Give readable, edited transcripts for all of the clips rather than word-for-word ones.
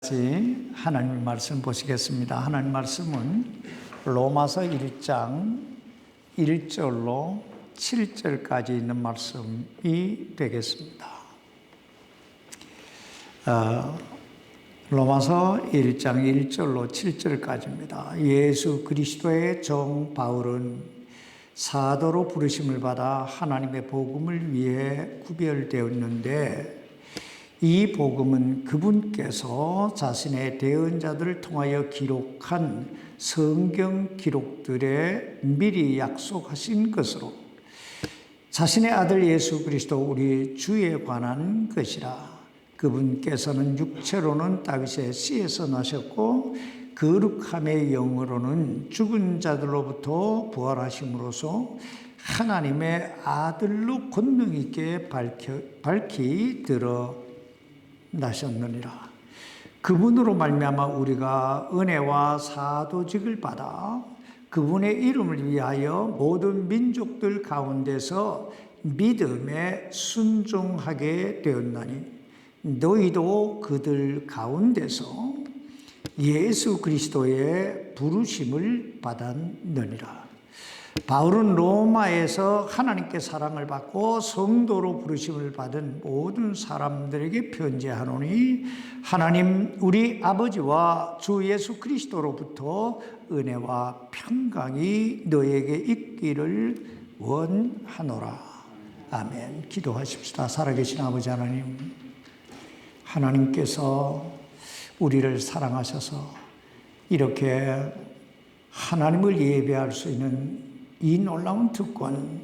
하나님의 말씀 보시겠습니다. 하나님 말씀은 로마서 1장 1절로 7절까지 있는 말씀이 되겠습니다. 로마서 1장 1절로 7절까지입니다. 예수 그리스도의 종 바울은 사도로 부르심을 받아 하나님의 복음을 위해 구별되었는데 이 복음은 그분께서 자신의 대언자들을 통하여 기록한 성경 기록들에 미리 약속하신 것으로 자신의 아들 예수 그리스도 우리 주에 관한 것이라. 그분께서는 육체로는 다윗의 씨에서 나셨고 거룩함의 영으로는 죽은 자들로부터 부활하심으로써 하나님의 아들로 권능 있게 밝히 드러나셨느니라. 그분으로 말미암아 우리가 은혜와 사도직을 받아 그분의 이름을 위하여 모든 민족들 가운데서 믿음에 순종하게 되었나니 너희도 그들 가운데서 예수 그리스도의 부르심을 받았느니라. 바울은 로마에서 하나님께 사랑을 받고 성도로 부르심을 받은 모든 사람들에게 편지하노니 하나님 우리 아버지와 주 예수 그리스도로부터 은혜와 평강이 너에게 있기를 원하노라. 아멘. 기도하십시다. 살아계신 아버지 하나님께서 우리를 사랑하셔서 이렇게 하나님을 예배할 수 있는 이 놀라운 특권,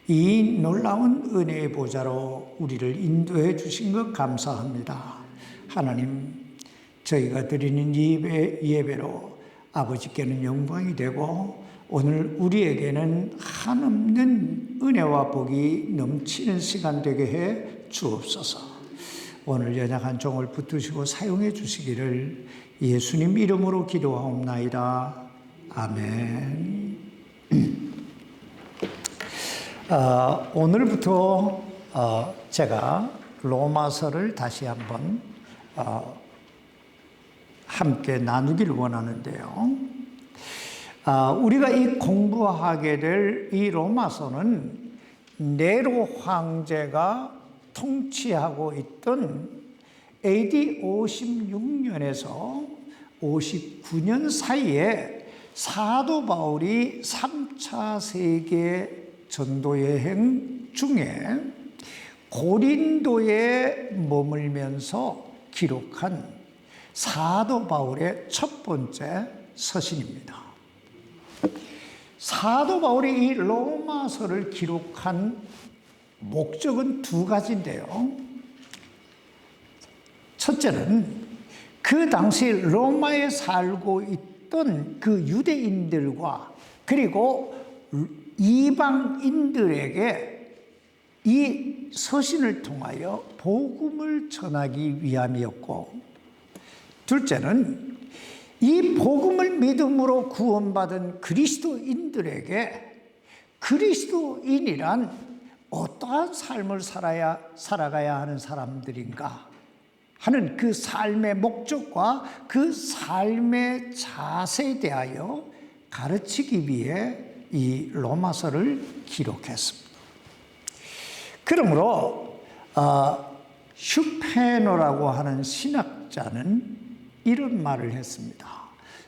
이 놀라운 은혜의 보좌로 우리를 인도해 주신 것 감사합니다. 하나님, 저희가 드리는 예배로 아버지께는 영광이 되고 오늘 우리에게는 한없는 은혜와 복이 넘치는 시간 되게 해 주옵소서. 오늘 연약한 종을 붙드시고 사용해 주시기를 예수님 이름으로 기도하옵나이다. 아멘. 오늘부터 제가 로마서를 다시 한번 함께 나누기를 원하는데요. 우리가 이 공부하게 될 이 로마서는 네로 황제가 통치하고 있던 AD 56년에서 59년 사이에 사도 바울이 3차 세계 전도 여행 중에 고린도에 머물면서 기록한 사도 바울의 첫 번째 서신입니다. 사도 바울이 이 로마서를 기록한 목적은 두 가지인데요. 첫째는 그 당시 로마에 살고 있던 그 유대인들과 그리고 이방인들에게 이 서신을 통하여 복음을 전하기 위함이었고, 둘째는 이 복음을 믿음으로 구원받은 그리스도인들에게 그리스도인이란 어떠한 삶을 살아가야 하는 사람들인가 하는 그 삶의 목적과 그 삶의 자세에 대하여 가르치기 위해 이 로마서를 기록했습니다. 그러므로 슈페너라고 하는 신학자는 이런 말을 했습니다.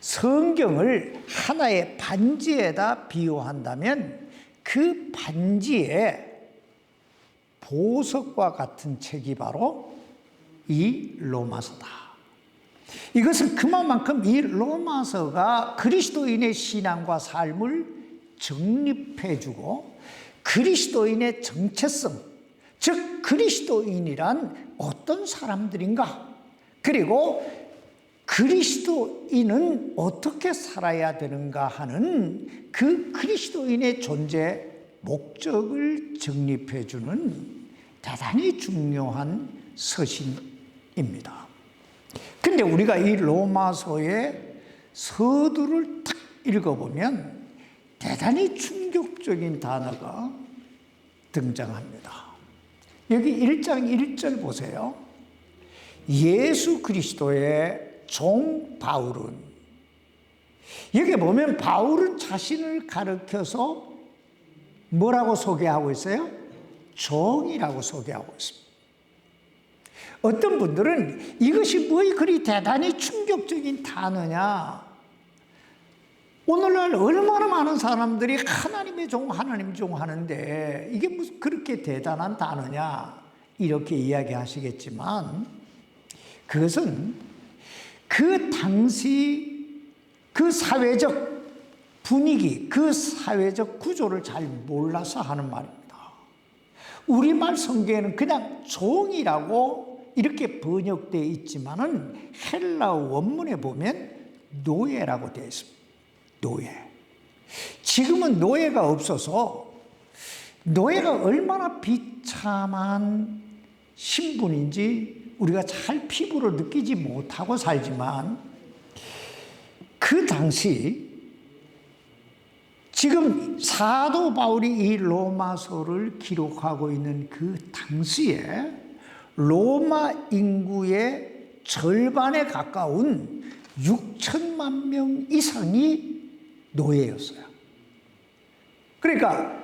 성경을 하나의 반지에다 비유한다면 그 반지에 보석과 같은 책이 바로 이 로마서다. 이것은 그만큼 이 로마서가 그리스도인의 신앙과 삶을 정립해주고 그리스도인의 정체성, 즉 그리스도인이란 어떤 사람들인가, 그리고 그리스도인은 어떻게 살아야 되는가 하는 그 그리스도인의 존재 목적을 정립해주는 대단히 중요한 서신입니다. 그런데 우리가 이 로마서의 서두를 딱 읽어보면 대단히 충격적인 단어가 등장합니다. 여기 1장 1절 보세요. 예수 그리스도의 종 바울은, 여기 보면 바울은 자신을 가리켜서 뭐라고 소개하고 있어요? 종이라고 소개하고 있습니다. 어떤 분들은 이것이 뭐 그리 대단히 충격적인 단어냐, 오늘날 얼마나 많은 사람들이 하나님의 종, 하나님 종 하는데 이게 무슨 그렇게 대단한 단어냐, 이렇게 이야기하시겠지만, 그것은 그 당시 그 사회적 분위기, 그 사회적 구조를 잘 몰라서 하는 말입니다. 우리말 성경에는 그냥 종이라고 이렇게 번역되어 있지만은 헬라어 원문에 보면 노예라고 되어 있습니다. 노예. 지금은 노예가 없어서, 노예가 얼마나 비참한 신분인지 우리가 잘 피부로 느끼지 못하고 살지만, 그 당시 지금 사도 바울이 이 로마서를 기록하고 있는 그 당시에 로마 인구의 절반에 가까운 6천만 명 이상이 노예였어요. 그러니까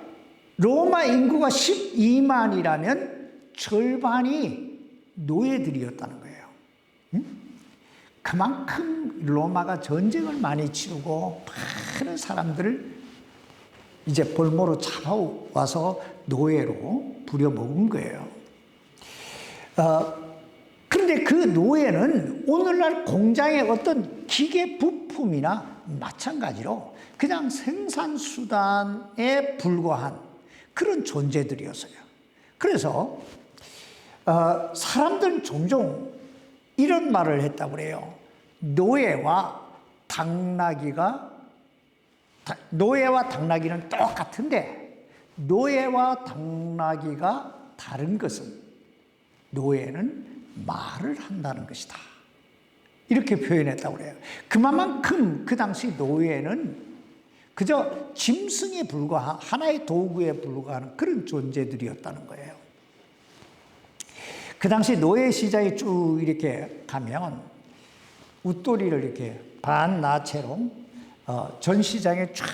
로마 인구가 12만이라면 절반이 노예들이었다는 거예요. 그만큼 로마가 전쟁을 많이 치르고 많은 사람들을 이제 볼모로 잡아와서 노예로 부려먹은 거예요. 그런데 그 노예는 오늘날 공장의 어떤 기계 부품이나 마찬가지로 그냥 생산수단에 불과한 그런 존재들이었어요. 그래서 사람들은 종종 이런 말을 했다고 그래요. 노예와 당나귀는 똑같은데 노예와 당나귀가 다른 것은 노예는 말을 한다는 것이다, 이렇게 표현했다고 그래요. 그만큼 그 당시 노예는 그저 짐승에 불과한 하나의 도구에 불과한 그런 존재들이었다는 거예요. 그 당시 노예 시장에 쭉 이렇게 가면 웃도리를 이렇게 반나체로 전시장에 쫙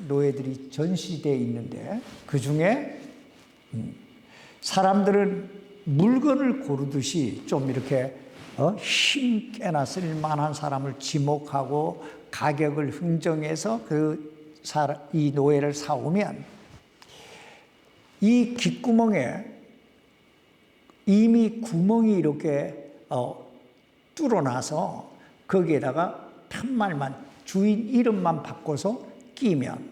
노예들이 전시되어 있는데, 그 중에 사람들은 물건을 고르듯이 좀 이렇게 힘께나 쓸만한 사람을 지목하고 가격을 흥정해서 이 노예를 사오면 이 귓구멍에 이미 구멍이 이렇게 뚫어놔서 거기에다가 편말만, 주인 이름만 바꿔서 끼면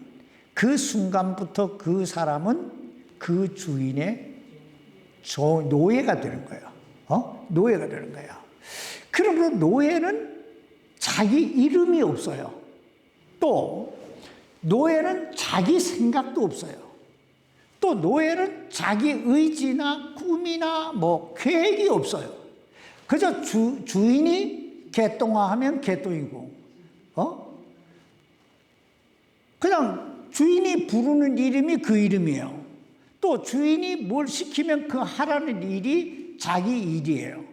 그 순간부터 그 사람은 그 주인의 노예가 되는 거예요. 노예가 되는 거예요. 그러므로 노예는 자기 이름이 없어요. 또 노예는 자기 생각도 없어요. 또 노예는 자기 의지나 꿈이나 계획이 없어요. 그저 주인이 개똥화하면 개똥이고, 그냥 주인이 부르는 이름이 그 이름이에요. 또 주인이 뭘 시키면 그 하라는 일이 자기 일이에요.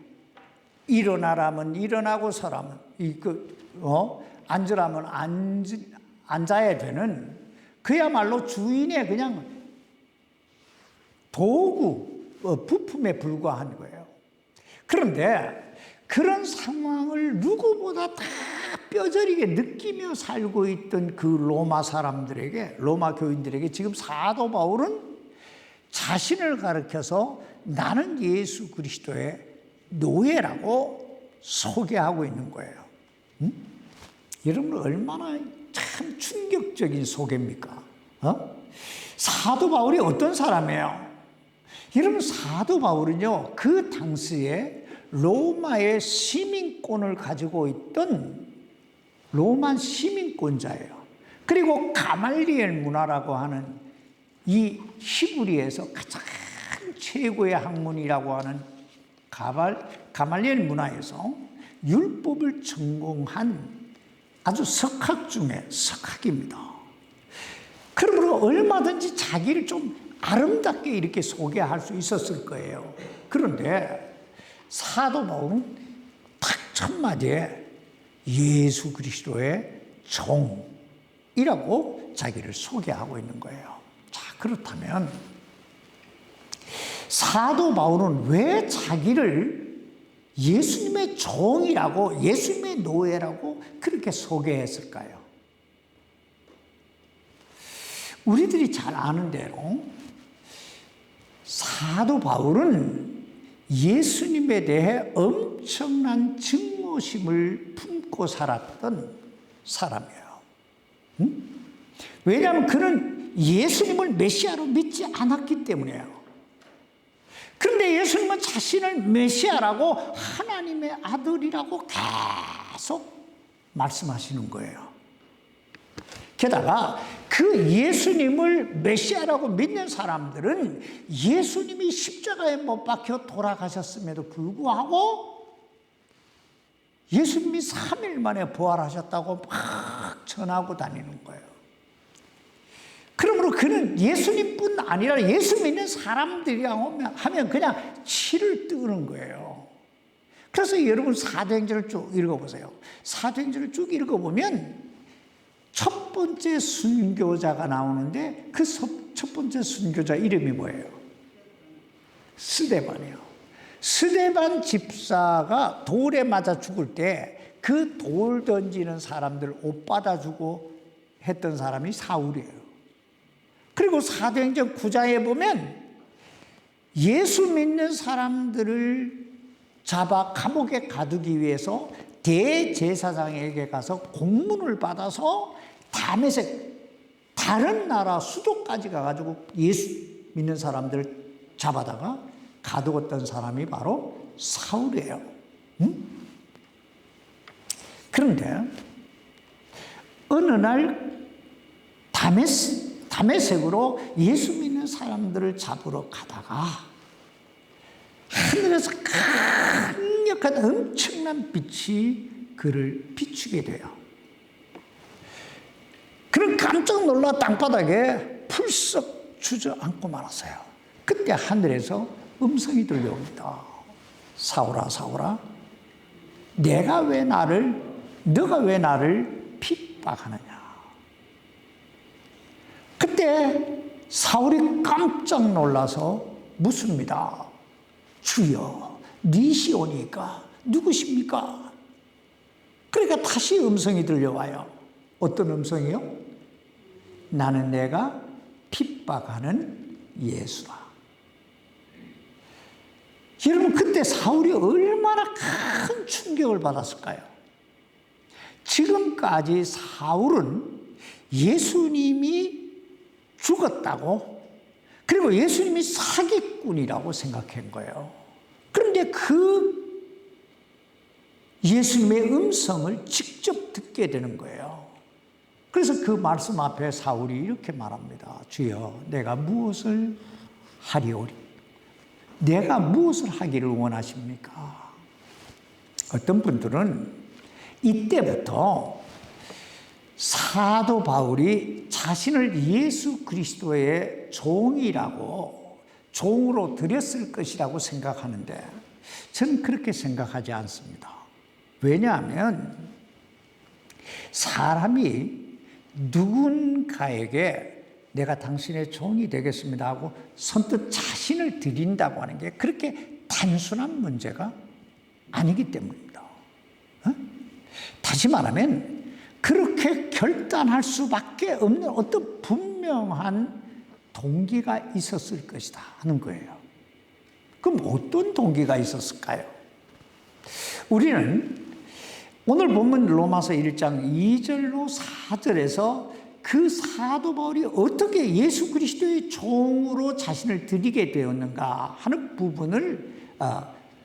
일어나라면 일어나고 서라면 앉으라면 앉아야 되는, 그야말로 주인의 그냥 도구, 부품에 불과한 거예요. 그런데 그런 상황을 누구보다 다 뼈저리게 느끼며 살고 있던 그 로마 사람들에게, 로마 교인들에게 지금 사도 바울은 자신을 가리켜서 나는 예수 그리스도의 노예라고 소개하고 있는 거예요. 여러분, 얼마나 참 충격적인 소개입니까? 사도 바울이 어떤 사람이에요? 여러분, 사도 바울은요, 그 당시에 로마의 시민권을 가지고 있던 로마 시민권자예요. 그리고 가말리엘 문화라고 하는 이 히브리에서 가장 최고의 학문이라고 하는 가말리엘 문화에서 율법을 전공한 아주 석학 중에 석학입니다. 그러므로 얼마든지 자기를 좀 아름답게 이렇게 소개할 수 있었을 거예요. 그런데 사도 바울은 딱 첫 마디에 예수 그리스도의 종이라고 자기를 소개하고 있는 거예요. 자, 그렇다면 사도 바울은 왜 자기를 예수님의 종이라고, 예수님의 노예라고 그렇게 소개했을까요? 우리들이 잘 아는 대로 사도 바울은 예수님에 대해 엄청난 증오심을 품고 살았던 사람이에요. 왜냐하면 그는 예수님을 메시아로 믿지 않았기 때문이에요. 그런데 예수님은 자신을 메시아라고, 하나님의 아들이라고 계속 말씀하시는 거예요. 게다가 그 예수님을 메시아라고 믿는 사람들은 예수님이 십자가에 못 박혀 돌아가셨음에도 불구하고 예수님이 3일 만에 부활하셨다고 막 전하고 다니는 거예요. 그러므로 그는 예수님뿐 아니라 예수 믿는 사람들이랑 하면 그냥 치를 뜨는 거예요. 그래서 여러분 사도행전을 쭉 읽어보세요. 사도행전을 쭉 읽어보면 첫 번째 순교자가 나오는데 그 첫 번째 순교자 이름이 뭐예요? 스데반이요. 스데반 집사가 돌에 맞아 죽을 때 그 돌 던지는 사람들 옷 받아주고 했던 사람이 사울이에요. 그리고 사도행전 9장에 보면 예수 믿는 사람들을 잡아 감옥에 가두기 위해서 대제사장에게 가서 공문을 받아서 다메섹, 다른 나라 수도까지 가가지고 예수 믿는 사람들을 잡아다가 가두었던 사람이 바로 사울이에요. 그런데 어느 날 다메섹으로 예수 믿는 사람들을 잡으러 가다가 하늘에서 강력한 엄청난 빛이 그를 비추게 돼요. 그는 깜짝 놀라 땅바닥에 풀썩 주저앉고 말았어요. 그때 하늘에서 음성이 들려옵니다. 사울아, 사울아, 너가 왜 나를 핍박하느냐. 그때 사울이 깜짝 놀라서 묻습니다. 주여, 니시오니까 누구십니까? 그러니까 다시 음성이 들려와요. 어떤 음성이요? 나는 내가 핍박하는 예수다. 여러분, 그때 사울이 얼마나 큰 충격을 받았을까요? 지금까지 사울은 예수님이 죽었다고, 그리고 예수님이 사기꾼이라고 생각한 거예요. 그런데 그 예수님의 음성을 직접 듣게 되는 거예요. 그래서 그 말씀 앞에 사울이 이렇게 말합니다. 주여, 내가 무엇을 하리오리? 내가 무엇을 하기를 원하십니까? 어떤 분들은 이때부터 사도 바울이 자신을 예수 그리스도의 종이라고, 종으로 드렸을 것이라고 생각하는데 저는 그렇게 생각하지 않습니다. 왜냐하면 사람이 누군가에게 내가 당신의 종이 되겠습니다 하고 선뜻 자신을 드린다고 하는 게 그렇게 단순한 문제가 아니기 때문입니다. 다시 말하면 그렇게 결단할 수밖에 없는 어떤 분명한 동기가 있었을 것이다 하는 거예요. 그럼 어떤 동기가 있었을까요? 우리는 오늘 본문 로마서 1장 2절로 4절에서 그 사도 바울이 어떻게 예수 그리스도의 종으로 자신을 드리게 되었는가 하는 부분을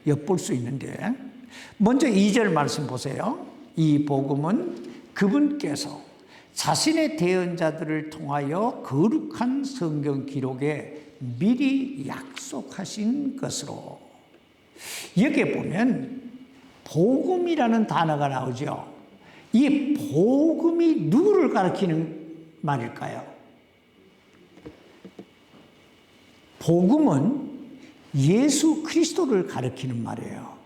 엿볼 수 있는데, 먼저 2절 말씀 보세요. 이 복음은 그분께서 자신의 대언자들을 통하여 거룩한 성경 기록에 미리 약속하신 것으로. 여기에 보면 복음이라는 단어가 나오죠. 이 복음이 누구를 가리키는 말일까요? 복음은 예수 그리스도를 가리키는 말이에요.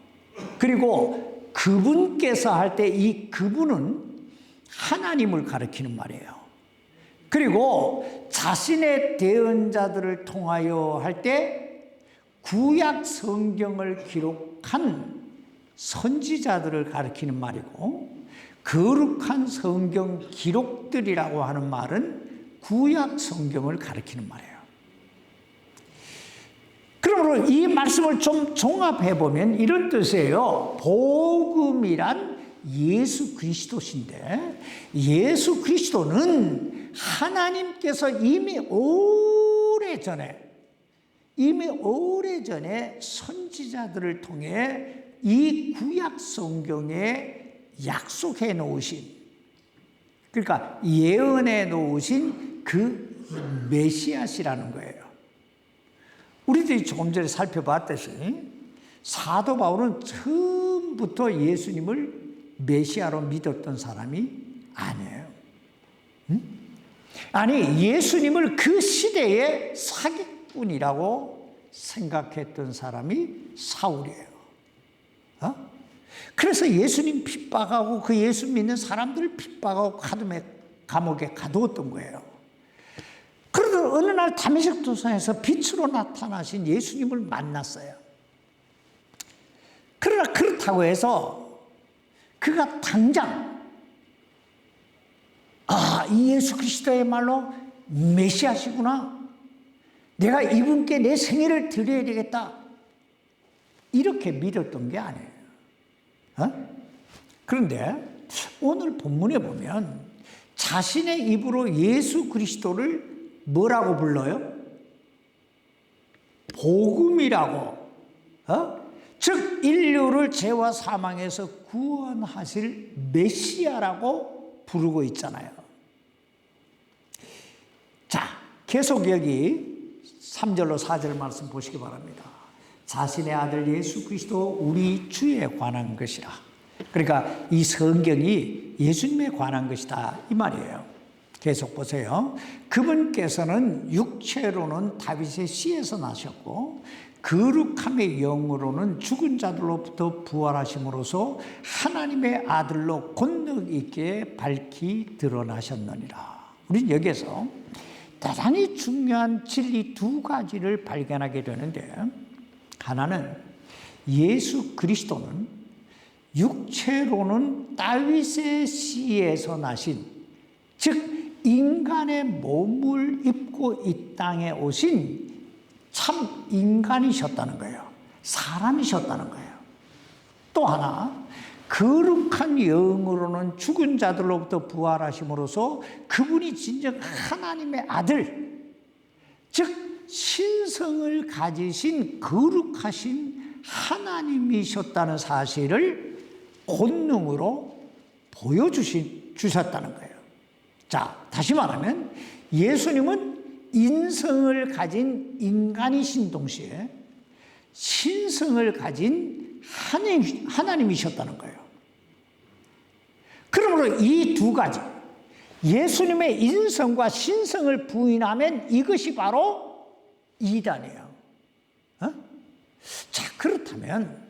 그리고 그분께서 할 때 이 그분은 하나님을 가리키는 말이에요. 그리고 자신의 대언자들을 통하여 할 때 구약 성경을 기록한 선지자들을 가리키는 말이고, 거룩한 성경 기록들이라고 하는 말은 구약 성경을 가리키는 말이에요. 그러므로 이 말씀을 좀 종합해 보면 이런 뜻이에요. 복음이란 예수 그리스도신데, 예수 그리스도는 하나님께서 이미 오래전에 선지자들을 통해 이 구약 성경에 약속해 놓으신, 그러니까 예언해 놓으신 그 메시아시라는 거예요. 우리들이 조금 전에 살펴봤듯이 사도 바울은 처음부터 예수님을 메시아로 믿었던 사람이 아니에요. 아니, 예수님을 그 시대의 사기꾼이라고 생각했던 사람이 사울이에요. 그래서 예수님 핍박하고 그 예수 믿는 사람들을 핍박하고 감옥에 가두었던 거예요. 그러다 어느 날 다메섹 도상에서 빛으로 나타나신 예수님을 만났어요. 그러나 그렇다고 해서 그가 당장 이 예수 그리스도야말로 메시아시구나, 내가 이분께 내 생애를 드려야 되겠다, 이렇게 믿었던 게 아니에요. 그런데 오늘 본문에 보면 자신의 입으로 예수 그리스도를 뭐라고 불러요? 복음이라고, 즉 인류를 죄와 사망에서 구원하실 메시아라고 부르고 있잖아요. 자, 계속 여기 3절로 4절 말씀 보시기 바랍니다. 자신의 아들 예수 그리스도 우리 주에 관한 것이라. 그러니까 이 성경이 예수님에 관한 것이다, 이 말이에요. 계속 보세요. 그분께서는 육체로는 다윗의 씨에서 나셨고 거룩함의 영으로는 죽은 자들로부터 부활하심으로써 하나님의 아들로 권능 있게 밝히 드러나셨느니라. 우리는 여기에서 대단히 중요한 진리 두 가지를 발견하게 되는데, 하나는 예수 그리스도는 육체로는 다윗의 씨에서 나신, 즉 인간의 몸을 입고 이 땅에 오신 참 인간이셨다는 거예요. 사람이셨다는 거예요. 또 하나, 거룩한 영으로는 죽은 자들로부터 부활하심으로써 그분이 진정 하나님의 아들, 즉 신성을 가지신 거룩하신 하나님이셨다는 사실을 권능으로 보여주셨다는 거예요. 자, 다시 말하면 예수님은 인성을 가진 인간이신 동시에 신성을 가진 하나님이셨다는 거예요. 그러므로 이 두 가지, 예수님의 인성과 신성을 부인하면 이것이 바로 이단이에요. 자, 그렇다면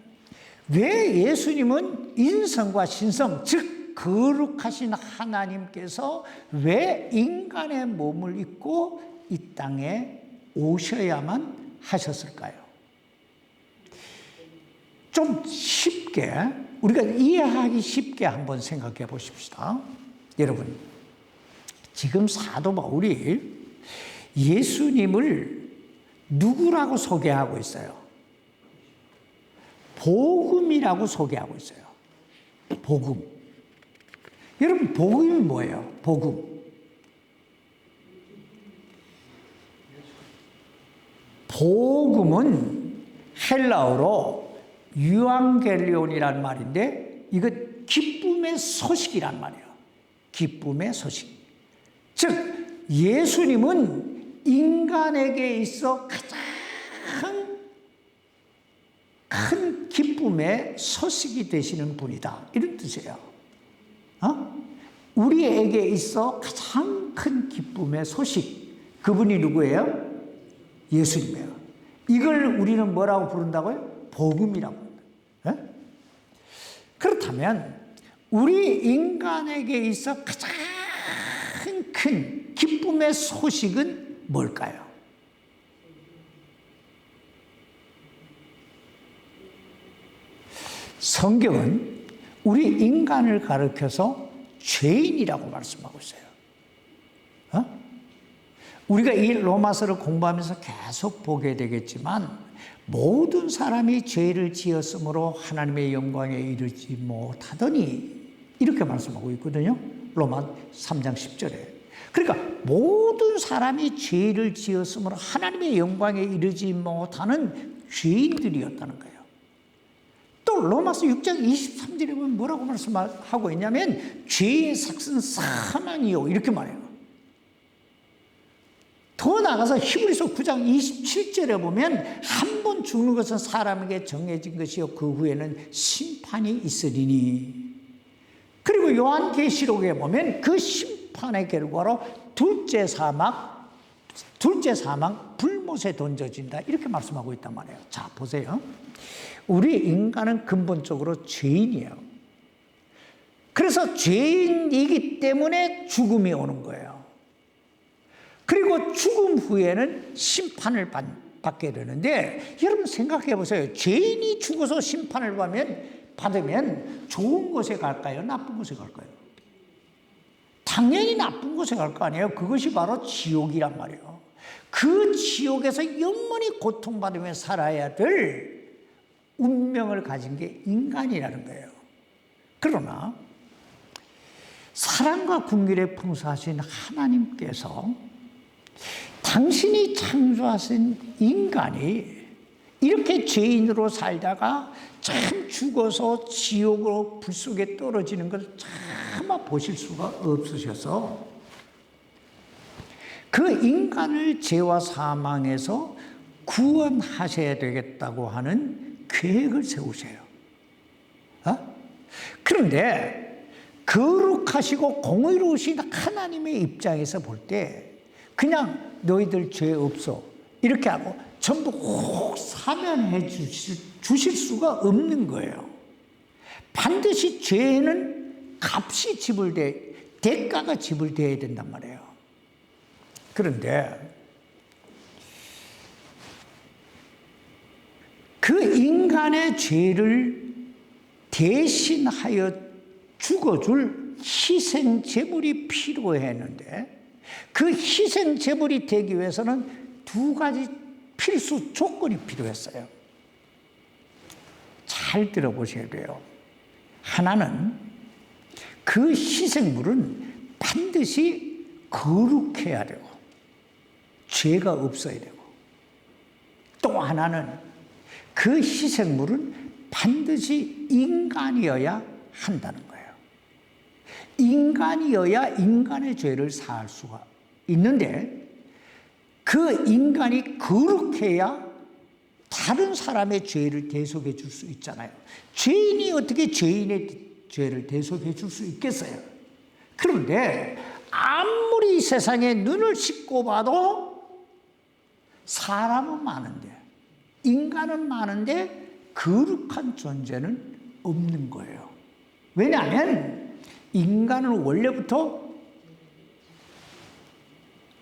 왜 예수님은 인성과 신성, 즉 거룩하신 하나님께서 왜 인간의 몸을 입고 이 땅에 오셔야만 하셨을까요? 좀 쉽게, 우리가 이해하기 쉽게 한번 생각해 보십시다. 여러분, 지금 사도 바울이 예수님을 누구라고 소개하고 있어요? 복음이라고 소개하고 있어요. 복음. 여러분, 복음이 뭐예요? 복음. 복음은 헬라어로 유앙겔리온이란 말인데, 이거 기쁨의 소식이란 말이에요. 기쁨의 소식. 즉 예수님은 인간에게 있어 가장 큰 기쁨의 소식이 되시는 분이다, 이런 뜻이에요. 우리에게 있어 가장 큰 기쁨의 소식, 그분이 누구예요? 예수님이에요. 이걸 우리는 뭐라고 부른다고요? 복음이라고 합니다. 그렇다면 우리 인간에게 있어 가장 큰 기쁨의 소식은 뭘까요? 성경은 우리 인간을 가리켜서 죄인이라고 말씀하고 있어요. 우리가 이 로마서를 공부하면서 계속 보게 되겠지만 모든 사람이 죄를 지었으므로 하나님의 영광에 이르지 못하더니 이렇게 말씀하고 있거든요. 로마 3장 10절에. 그러니까 모든 사람이 죄를 지었으므로 하나님의 영광에 이르지 못하는 죄인들이었다는 거예요. 또 로마서 6장 23절에 보면 뭐라고 말씀하고 있냐면 죄의 삭은 사망이요 이렇게 말해요. 더 나아가서 히브리서 9장 27절에 보면 한 번 죽는 것은 사람에게 정해진 것이요 그 후에는 심판이 있으리니. 그리고 요한계시록에 보면 그 심판의 결과로 둘째 사망 불못에 던져진다 이렇게 말씀하고 있단 말이에요. 자 보세요. 우리 인간은 근본적으로 죄인이에요. 그래서 죄인이기 때문에 죽음이 오는 거예요. 그리고 죽음 후에는 심판을 받게 되는데 여러분 생각해 보세요. 죄인이 죽어서 심판을 받으면 좋은 곳에 갈까요? 나쁜 곳에 갈까요? 당연히 나쁜 곳에 갈 거 아니에요. 그것이 바로 지옥이란 말이에요. 그 지옥에서 영원히 고통받으며 살아야 될 운명을 가진 게 인간이라는 거예요. 그러나 사랑과 긍휼에 풍성하신 하나님께서 당신이 창조하신 인간이 이렇게 죄인으로 살다가 참 죽어서 지옥으로 불 속에 떨어지는 걸 차마 보실 수가 없으셔서 그 인간을 죄와 사망에서 구원하셔야 되겠다고 하는 계획을 세우세요. 그런데 거룩하시고 공의로우신 하나님의 입장에서 볼 때 그냥 너희들 죄 없어 이렇게 하고 전부 혹 사면해 주실 수가 없는 거예요. 반드시 죄에는 값이 대가가 지불돼야 된단 말이에요. 그런데 그 인간의 죄를 대신하여 죽어줄 희생 제물이 필요했는데 그 희생 제물이 되기 위해서는 두 가지 필수 조건이 필요했어요. 잘 들어보셔야 돼요. 하나는 그 희생물은 반드시 거룩해야 되고 죄가 없어야 되고 또 하나는 그 희생물은 반드시 인간이어야 한다는 거예요. 인간이어야 인간의 죄를 사할 수가 있는데 그 인간이 거룩해야 다른 사람의 죄를 대속해 줄 수 있잖아요. 죄인이 어떻게 죄인의 죄를 대속해 줄 수 있겠어요? 그런데 아무리 세상에 눈을 씻고 봐도 사람은 많은데 인간은 많은데 거룩한 존재는 없는 거예요. 왜냐하면 인간은 원래부터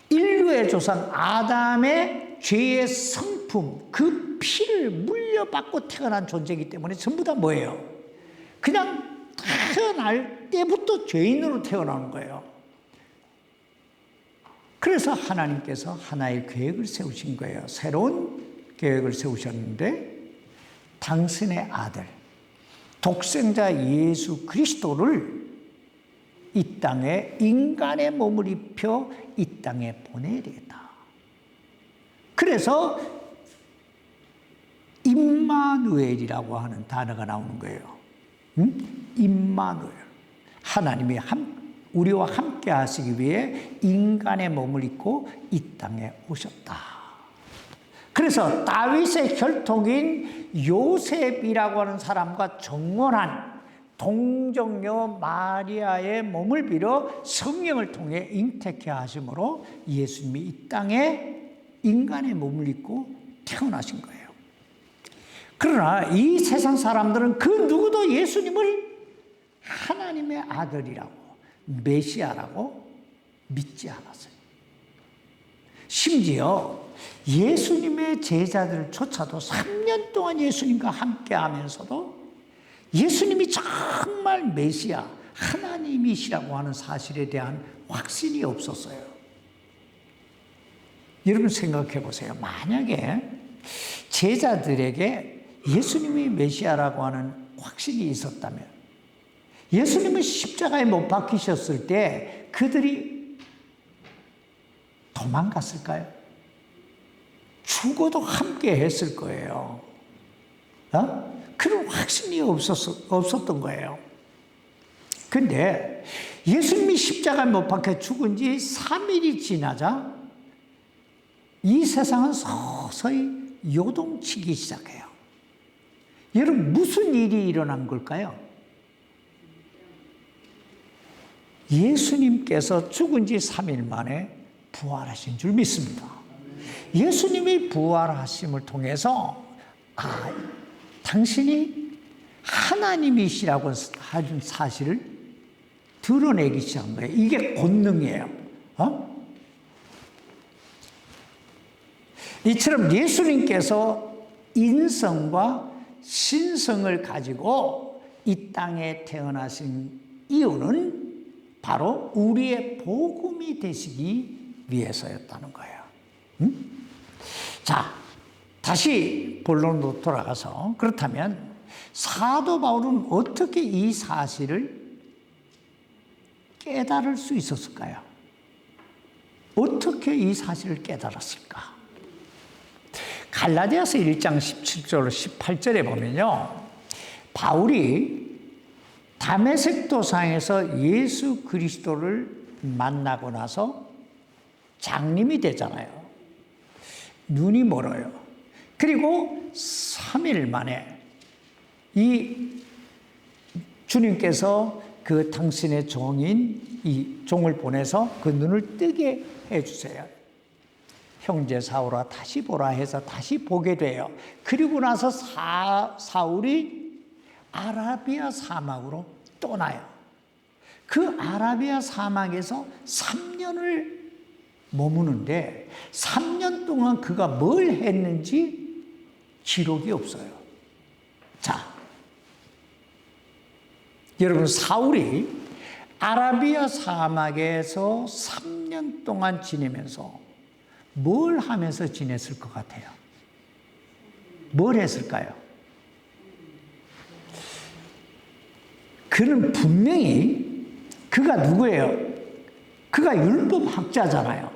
인류의 조상 아담의 죄의 성품, 그 피를 물려받고 태어난 존재이기 때문에 전부 다 뭐예요? 그냥 태어날 때부터 죄인으로 태어나는 거예요. 그래서 하나님께서 하나의 계획을 세우신 거예요. 새로운 계획을 세우셨는데 당신의 아들, 독생자 예수 그리스도를 이 땅에 인간의 몸을 입혀 이 땅에 보내야 되겠다. 그래서 임마누엘이라고 하는 단어가 나오는 거예요. 임마누엘. 하나님이 우리와 함께 하시기 위해 인간의 몸을 입고 이 땅에 오셨다. 그래서 다윗의 혈통인 요셉이라고 하는 사람과 정혼한 동정녀 마리아의 몸을 빌어 성령을 통해 잉태케 하심으로 예수님이 이 땅에 인간의 몸을 입고 태어나신 거예요. 그러나 이 세상 사람들은 그 누구도 예수님을 하나님의 아들이라고, 메시아라고 믿지 않았어요. 심지어 예수님의 제자들조차도 3년 동안 예수님과 함께 하면서도 예수님이 정말 메시아, 하나님이시라고 하는 사실에 대한 확신이 없었어요. 여러분 생각해 보세요. 만약에 제자들에게 예수님이 메시아라고 하는 확신이 있었다면, 예수님은 십자가에 못 박히셨을 때 그들이 도망갔을까요? 죽어도 함께 했을 거예요. 그런 확신이 없었던 거예요. 근데 예수님이 십자가에 못 박혀 죽은 지 3일이 지나자 이 세상은 서서히 요동치기 시작해요. 여러분, 무슨 일이 일어난 걸까요? 예수님께서 죽은 지 3일 만에 부활하신 줄 믿습니다. 예수님이 부활하심을 통해서 당신이 하나님이시라고 하는 사실을 드러내기 시작한 거예요. 이게 권능이에요. 이처럼 예수님께서 인성과 신성을 가지고 이 땅에 태어나신 이유는 바로 우리의 복음이 되시기 위해서였다는 거예요. 자, 다시 본론으로 돌아가서, 그렇다면 사도 바울은 어떻게 이 사실을 깨달을 수 있었을까요? 어떻게 이 사실을 깨달았을까? 갈라디아서 1장 17절 18절에 보면요, 바울이 다메섹 도상에서 예수 그리스도를 만나고 나서 장님이 되잖아요. 눈이 멀어요. 그리고 3일 만에 이 주님께서 그 당신의 종인 이 종을 보내서 그 눈을 뜨게 해주세요. 형제 사울아 다시 보라 해서 다시 보게 돼요. 그리고 나서 사울이 아라비아 사막으로 떠나요. 그 아라비아 사막에서 3년을 머무는데 3년 동안 그가 뭘 했는지 기록이 없어요. 자, 여러분, 사울이 아라비아 사막에서 3년 동안 지내면서 뭘 하면서 지냈을 것 같아요? 뭘 했을까요? 그는 분명히, 그가 누구예요? 그가 율법학자잖아요.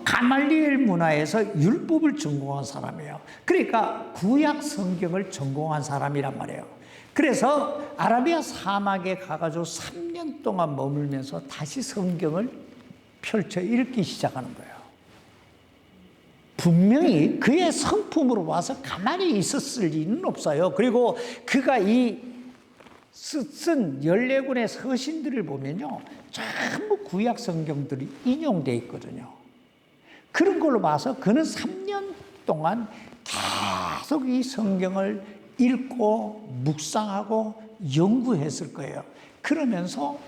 가말리엘 문화에서 율법을 전공한 사람이에요. 그러니까 구약 성경을 전공한 사람이란 말이에요. 그래서 아라비아 사막에 가가지고 3년 동안 머물면서 다시 성경을 펼쳐 읽기 시작하는 거예요. 분명히 그의 성품으로 와서 가만히 있었을 리는 없어요. 그리고 그가 이 쓴 14권의 서신들을 보면요, 전부 구약 성경들이 인용되어 있거든요. 그런 걸로 봐서 그는 3년 동안 계속 이 성경을 읽고 묵상하고 연구했을 거예요. 그러면서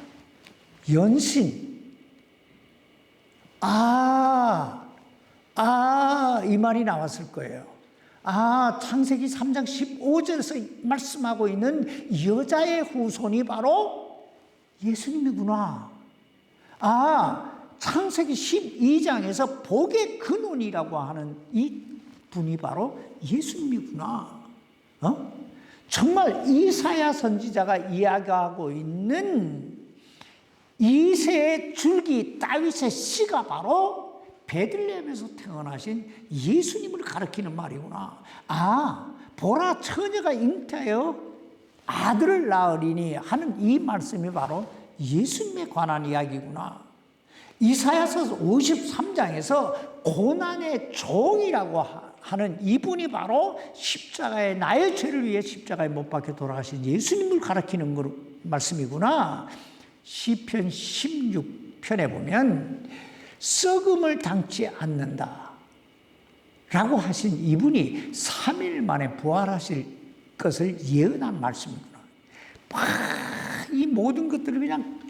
연신, 이 말이 나왔을 거예요. 창세기 3장 15절에서 말씀하고 있는 여자의 후손이 바로 예수님이구나. 창세기 12장에서 복의 근원이라고 하는 이 분이 바로 예수님이구나. 정말 이사야 선지자가 이야기하고 있는 이새의 줄기 다윗의 씨가 바로 베들레헴에서 태어나신 예수님을 가리키는 말이구나. 보라, 처녀가 잉태하여 아들을 낳으리니 하는 이 말씀이 바로 예수님에 관한 이야기구나. 이사야서 53장에서 고난의 종이라고 하는 이분이 바로 십자가에, 나의 죄를 위해 십자가에 못 박혀 돌아가신 예수님을 가리키는 말씀이구나. 시편 16편에 보면 썩음을 당치 않는다 라고 하신 이분이 3일 만에 부활하실 것을 예언한 말씀이구나. 이 모든 것들이 그냥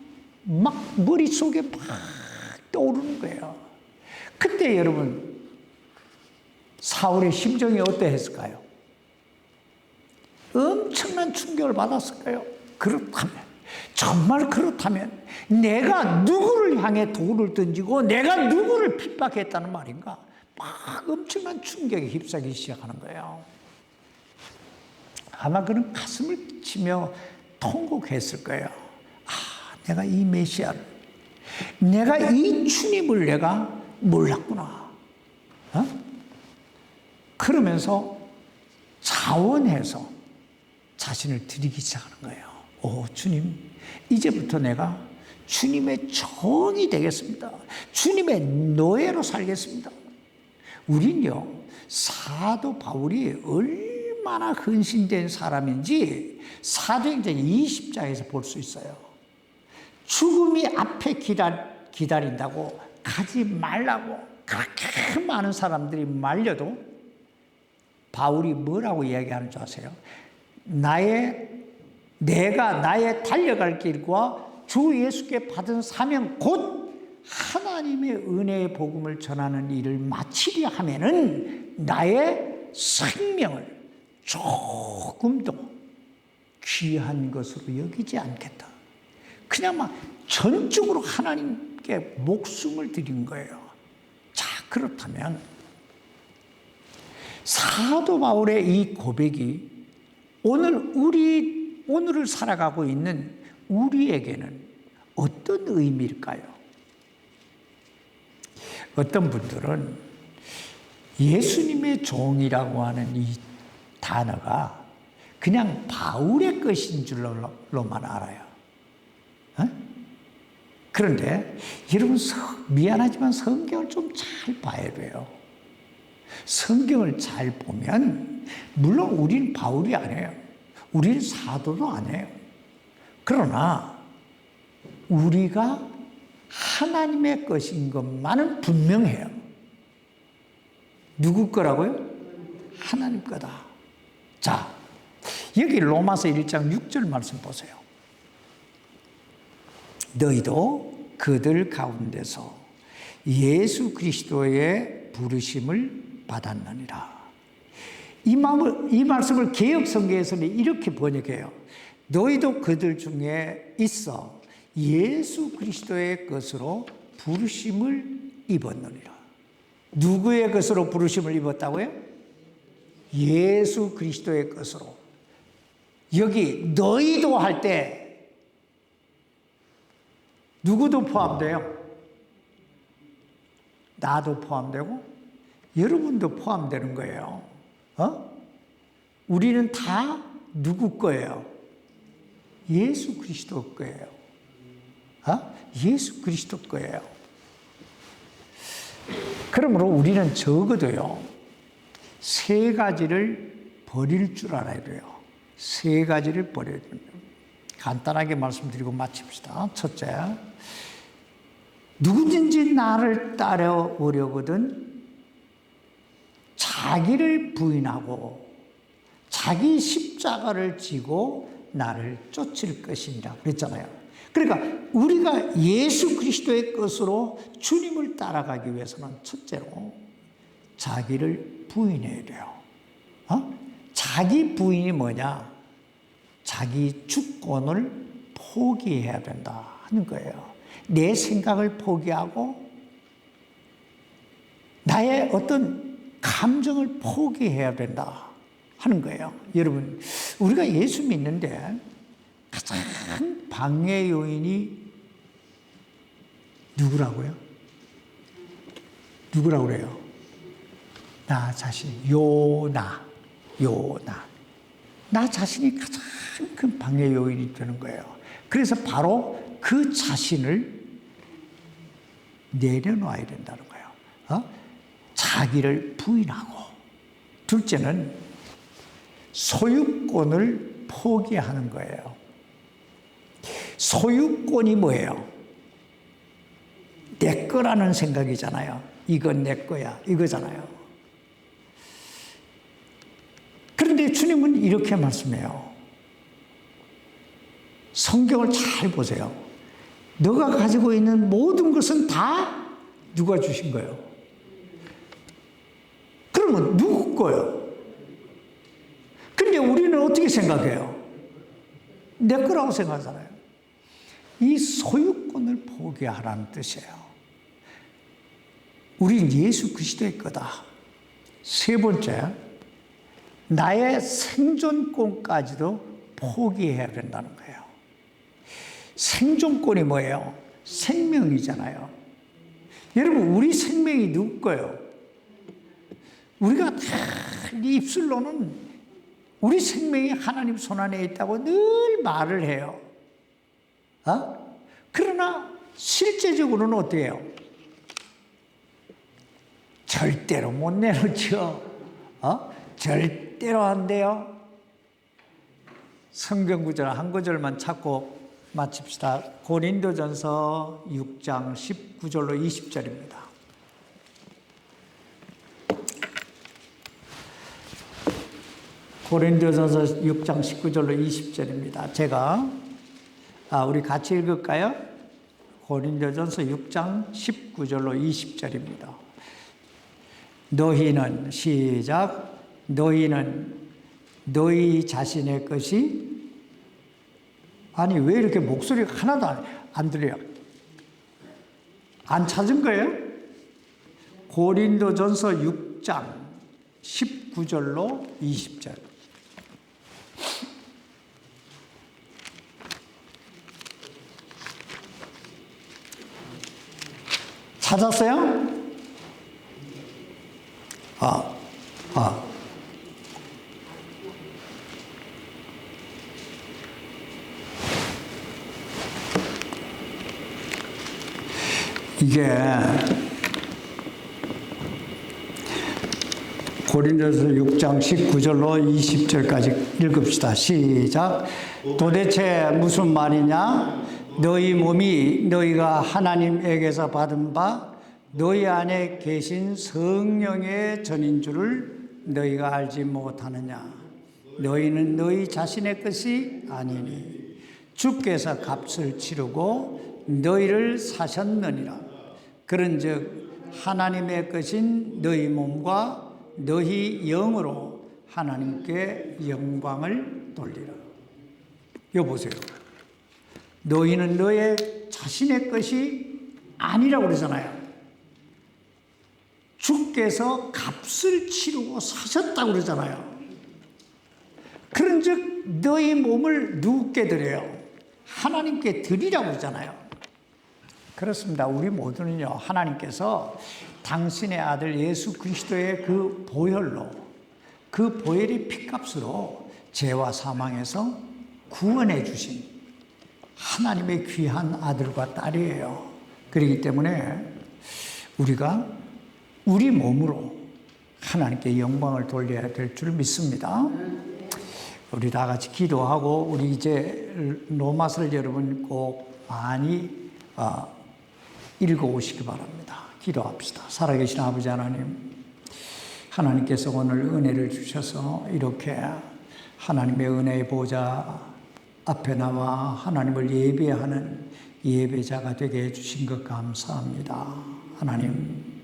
막 머릿속에 막 떠오르는 거예요. 그때 여러분 사울의 심정이 어떠했을까요? 엄청난 충격을 받았을 거예요. 그렇다면, 정말 그렇다면 내가 누구를 향해 돌을 던지고 내가 누구를 핍박했다는 말인가? 막 엄청난 충격에 휩싸이기 시작하는 거예요. 아마 그는 가슴을 치며 통곡했을 거예요. 아, 내가 이 메시아를, 내가 이 주님을 내가 몰랐구나. 그러면서 자원해서 자신을 드리기 시작하는 거예요. 오, 주님, 이제부터 내가 주님의 종이 되겠습니다. 주님의 노예로 살겠습니다. 우린요, 사도 바울이 얼마나 헌신된 사람인지 사도행전 20장에서 볼 수 있어요. 죽음이 앞에 기다린다고 가지 말라고 그렇게 많은 사람들이 말려도 바울이 뭐라고 이야기하는 줄 아세요? 내가 나의 달려갈 길과 주 예수께 받은 사명 곧 하나님의 은혜의 복음을 전하는 일을 마치려 하면은 나의 생명을 조금도 귀한 것으로 여기지 않겠다. 그냥 막 전적으로 하나님께 목숨을 드린 거예요. 자, 그렇다면 사도 바울의 이 고백이 오늘을 살아가고 있는 우리에게는 어떤 의미일까요? 어떤 분들은 예수님의 종이라고 하는 이 단어가 그냥 바울의 것인 줄로만 알아요. 그런데 여러분, 미안하지만 성경을 좀 잘 봐야 돼요. 성경을 잘 보면 물론 우리는 바울이 아니에요. 우리는 사도도 아니에요. 그러나 우리가 하나님의 것인 것만은 분명해요. 누구 거라고요? 하나님 거다. 자, 여기 로마서 1장 6절 말씀 보세요. 너희도 그들 가운데서 예수 그리스도의 부르심을 받았느니라. 이 말씀을 개역성경에서는 이렇게 번역해요. 너희도 그들 중에 있어 예수 그리스도의 것으로 부르심을 입었느니라. 누구의 것으로 부르심을 입었다고요? 예수 그리스도의 것으로. 여기 너희도 할 때 누구도 포함돼요? 나도 포함되고 여러분도 포함되는 거예요. 우리는 다 누구 거예요? 예수 그리스도 거예요. 예수 그리스도 거예요. 그러므로 우리는 적어도요, 세 가지를 버릴 줄 알아야 돼요. 세 가지를 버려야 됩니다. 간단하게 말씀드리고 마칩시다. 첫째, 누구든지 나를 따라오려거든 자기를 부인하고 자기 십자가를 지고 나를 쫓을 것이니라 그랬잖아요. 그러니까 우리가 예수 그리스도의 것으로 주님을 따라가기 위해서는 첫째로 자기를 부인해야 돼요. 자기 부인이 뭐냐? 자기 주권을 포기해야 된다 하는 거예요. 내 생각을 포기하고 나의 어떤 감정을 포기해야 된다 하는 거예요. 여러분, 우리가 예수 믿는데 가장 방해 요인이 누구라고요? 누구라고 그래요? 나 자신, 나 자신이 가장 큰 방해 요인이 되는 거예요. 그래서 바로 그 자신을 내려놔야 된다는 거예요. 자기를 부인하고, 둘째는 소유권을 포기하는 거예요. 소유권이 뭐예요? 내 거라는 생각이잖아요. 이건 내 거야, 이거잖아요. 그런데 주님은 이렇게 말씀해요. 성경을 잘 보세요. 너가 가지고 있는 모든 것은 다 누가 주신 거예요? 그러면 누구 거예요? 근데 우리는 어떻게 생각해요? 내 거라고 생각하잖아요. 이 소유권을 포기하라는 뜻이에요. 우린 예수 그리스도의 거다. 세 번째, 나의 생존권까지도 포기해야 된다는 거예요. 생존권이 뭐예요? 생명이잖아요. 여러분, 우리 생명이 누구 거예요? 우리가 다 입술로는 우리 생명이 하나님 손안에 있다고 늘 말을 해요. 그러나 실제적으로는 어떻게 해요? 절대로 못 내놓죠. 절대로 안 돼요. 성경 구절 한 구절만 찾고 마칩시다. 고린도전서 6장 19절로 20절입니다. 고린도전서 6장 19절로 20절입니다. 제가 우리 같이 읽을까요? 고린도전서 6장 19절로 20절입니다. 너희는 시작. 너희는 너희 자신의 것이 아니 왜 이렇게 목소리가 하나도 안 들려요? 안 찾은 거예요? 고린도전서 6장 19절로 20절. 찾았어요? 이게 고린도서 6장 19절로 20절까지 읽읍시다. 시작. 도대체 무슨 말이냐? 너희 몸이 너희가 하나님에게서 받은 바 너희 안에 계신 성령의 전인 줄을 너희가 알지 못하느냐? 너희는 너희 자신의 것이 아니니 주께서 값을 치르고 너희를 사셨느니라. 그런즉 하나님의 것인 너희 몸과 너희 영으로 하나님께 영광을 돌리라. 여기 보세요. 너희는 너의 자신의 것이 아니라고 그러잖아요. 주께서 값을 치르고 사셨다고 그러잖아요. 그런즉 너희 몸을 누구께 드려요? 하나님께 드리라고 그러잖아요. 그렇습니다. 우리 모두는요, 하나님께서 당신의 아들 예수 그리스도의 그 보혈로, 그 보혈의 피값으로 죄와 사망에서 구원해 주신 하나님의 귀한 아들과 딸이에요. 그렇기 때문에 우리가 우리 몸으로 하나님께 영광을 돌려야 될 줄 믿습니다. 우리 다 같이 기도하고, 우리 이제 로마서를 여러분 꼭 많이 읽어오시기 바랍니다. 기도합시다. 살아계신 아버지 하나님, 하나님께서 오늘 은혜를 주셔서 이렇게 하나님의 은혜의 보좌 앞에 나와 하나님을 예배하는 예배자가 되게 해주신 것 감사합니다. 하나님,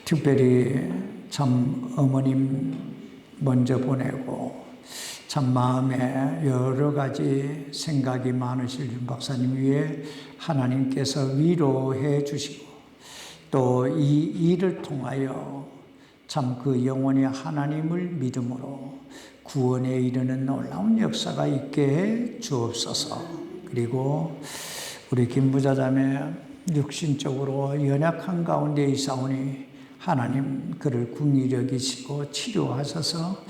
특별히 참 어머님 먼저 보내고 참 마음에 여러 가지 생각이 많으실 윤 박사님 위에 하나님께서 위로해 주시고, 또 이 일을 통하여 참 그 영혼이 하나님을 믿음으로 구원에 이르는 놀라운 역사가 있게 해 주옵소서. 그리고 우리 김부자자매 육신적으로 연약한 가운데 있사오니 하나님 그를 긍휼히 여기시고 치료하셔서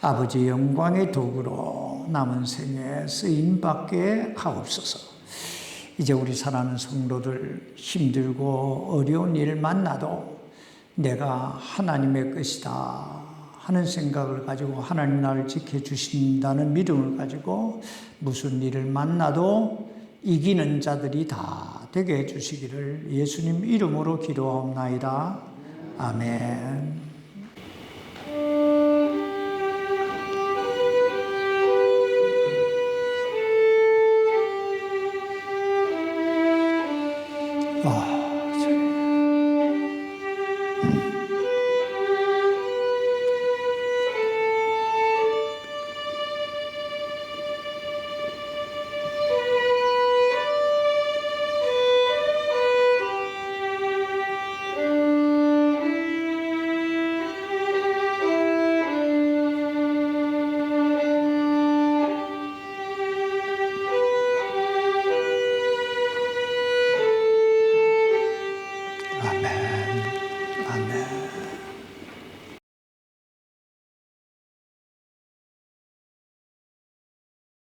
아버지 영광의 도구로 남은 생에 쓰임받게 하옵소서. 이제 우리 사랑하는 성도들 힘들고 어려운 일 만나도 내가 하나님의 것이다 하는 생각을 가지고 하나님 나를 지켜주신다는 믿음을 가지고 무슨 일을 만나도 이기는 자들이 다 되게 해주시기를 예수님 이름으로 기도하옵나이다. 아멘.